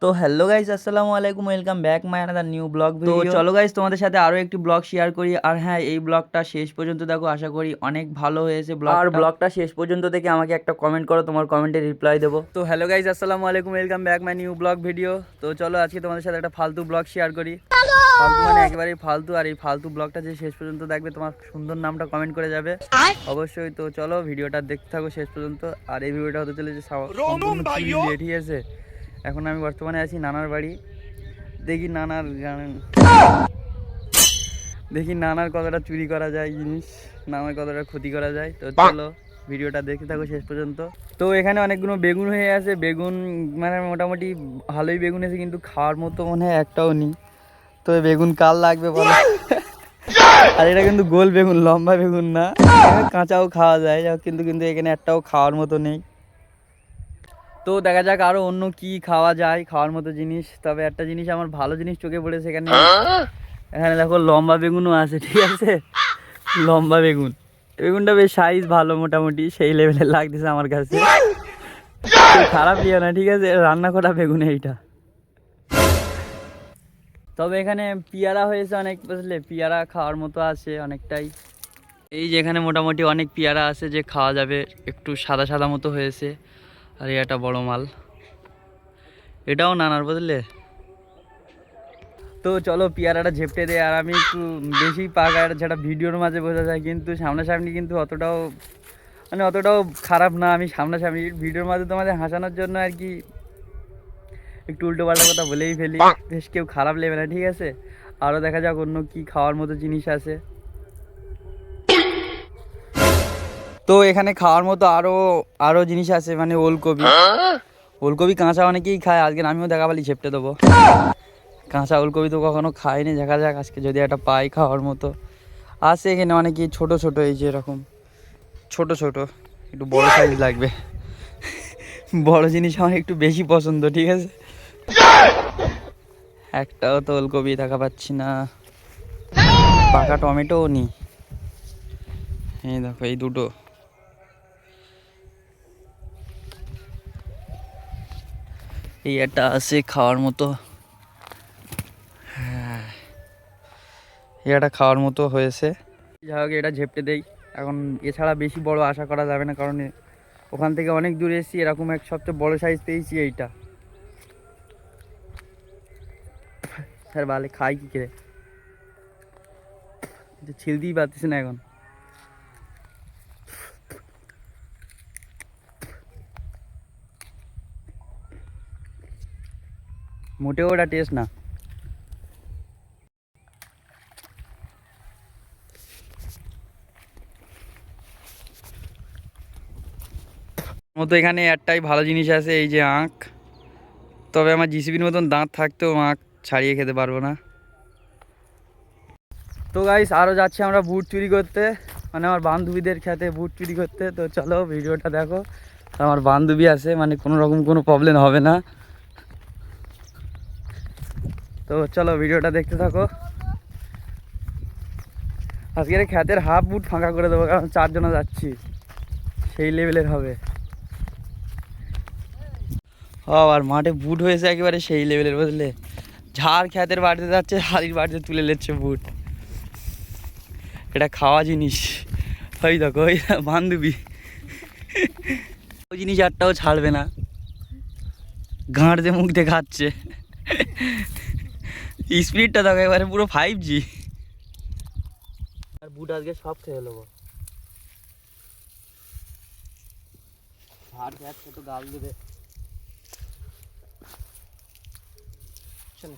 তো hello guys, আসসালামু আলাইকুম, welcome back my another new blog video. তো চলো গাইস, তোমাদের সাথে আরো একটি ব্লগ শেয়ার করি। আর হ্যাঁ, এই ব্লগটা শেষ পর্যন্ত দেখো, আশা করি অনেক ভালো হয়েছে ব্লগ। আর ব্লগটা শেষ পর্যন্ত দেখে আমাকে একটা কমেন্ট করো, তোমার কমেন্টে রিপ্লাই দেবো। তো হ্যালো গাইস, আসসালামু আলাইকুম, welcome back my new blog video. তো চলো আজকে তোমাদের সাথে একটা ফালতু ব্লগ শেয়ার করি। ফালতু মানে একেবারেই ফালতু। আর এই ফালতু ব্লগটা যে শেষ পর্যন্ত দেখবে, তোমার সুন্দর নামটা কমেন্ট করে যাবে অবশ্যই। তো চলো ভিডিওটা দেখতে থাকো শেষ পর্যন্ত। আর এই ভিডিওটা হতে চলেছে সম্পূর্ণ চুরি দিয়ে, ঠিক আছে? এখন আমি বর্তমানে আছি নানার বাড়ি। দেখি নানার কতটা চুরি করা যায় জিনিস, নানার কতটা ক্ষতি করা যায়। তো চলো ভিডিওটা দেখতে থাকো শেষ পর্যন্ত। তো এখানে অনেকগুলো বেগুন হয়ে আছে। বেগুন মানে মোটামুটি ভালোই বেগুন এসে, কিন্তু খাওয়ার মতো মনে হয় একটাও নেই। তো এই বেগুন কার লাগবে বলো? আর এটা কিন্তু গোল বেগুন, লম্বা বেগুন না। কাঁচাও খাওয়া যায়, কিন্তু কিন্তু এখানে একটাও খাওয়ার মতো নেই। তো দেখা যাক আরো অন্য কি খাওয়া যায়, খাওয়ার মতো জিনিস। তবে একটা জিনিস আমার ভালো জিনিস চোখে পড়েছে এখানে। এখানে দেখো লম্বা বেগুনও আছে, ঠিক আছে? লম্বা বেগুন, বেগুনটা বেশ সাইজ ভালো, মোটামুটি সেই লেভেলের লাগতেছে আমার কাছে। খারাপ লিও না, ঠিক আছে? রান্না করা বেগুন এইটা। তবে এখানে পেয়ারা হয়েছে অনেক, বুঝলে? পেয়ারা খাওয়ার মতো আছে অনেকটাই। এই যে এখানে মোটামুটি অনেক পেয়ারা আছে যে খাওয়া যাবে, একটু সাদা সাদা মতো হয়েছে। আর এটা বড় মাল, এটাও নানার, বুঝলে? তো চলো পেয়ারাটা ঝেপটে দেয়। আর আমি একটু বেশি পাকা, যেটা ভিডিওর মাঝে বোঝা যায়, কিন্তু সামনাসামনি কিন্তু অতটাও মানে অতটাও খারাপ না। আমি সামনাসামনি ভিডিওর মাঝে তোমাদের হাসানোর জন্য আর কি একটু উল্টো পাল্টা কথা বলেই ফেলি, বেশ কেউ খারাপ নেবে না, ঠিক আছে? আরও দেখা যাক অন্য কি খাওয়ার মতো জিনিস আছে। তো এখানে খাওয়ার মতো আরও আরও জিনিস আছে, মানে ওলকপি। ওলকপি কাঁচা অনেকেই খায়, আজকে আমিও দেখা পালি ঝেপটে দেবো। কাঁচা ওলকপি তো কখনো খাইনি, দেখা যাক আজকে যদি একটা পাই খাওয়ার মতো। আছে এখানে অনেকই ছোট ছোট, এই যে এরকম ছোট ছোট, একটু বড় সাইজ লাগবে। বড় জিনিস আমার একটু বেশি পছন্দ, ঠিক আছে? একটাও তো ওলকপি দেখা পাচ্ছি না। পাকা টমেটোও নি। এই দেখো এই দুটো। এই একটা আছে খাওয়ার মতো, হ্যাঁ এটা খাওয়ার মতো হয়েছে। যাই হোক, এটা ঝেপটে দেই এখন। এছাড়া বেশি বড় আশা করা যাবে না, কারণ ওখান থেকে অনেক দূরে এসেছি। এরকম এক সবচেয়ে বড় সাইজ পেয়েছি এইটা। স্যার ভালো খাই কি করে, ছিলতেই পারতেছি না এখন। মোটেও ওটা টেস্ট না। মতো এখানে একটাই ভালো জিনিস আছে, এই যে আখ। তবে আমার জিসিবির মতন দাঁত থাকতেও আখ ছাড়িয়ে খেতে পারবো না। তো গাইস, আরও যাচ্ছি আমরা বুট চুরি করতে, মানে আমার বান্ধবীদের খেতে বুট চুরি করতে। তো চলো ভিডিওটা দেখো। আমার বান্ধবী আছে, মানে কোনো রকম কোনো প্রবলেম হবে না। তো চলো ভিডিওটা দেখতে থাকো। আজকের খেতের হাফ বুট ফাঁকা করে দেবো, কারণ 4 জন যাচ্ছি, সেই লেভেলের হবে। ও আর মাঠে বুট হয়েছে একেবারে সেই লেভেলের, বুঝলে? ঝাড় খেতের বাড়িতে যাচ্ছে, হাড়ির বাড়িতে তুলে নিচ্ছে বুট। এটা খাওয়া জিনিস। ওই দেখো ওই বান্ধবী, ওই জিনিস একটাও ছাড়বে না, গাঁড় দিয়ে মুখ দিয়ে খাচ্ছে। স্পিডটা দেখো এবারে পুরো 5G। আর বুট আজকে সব খেয়ে নেবো। ঝাড় খেয়ে তো গাল দেবে। চলো।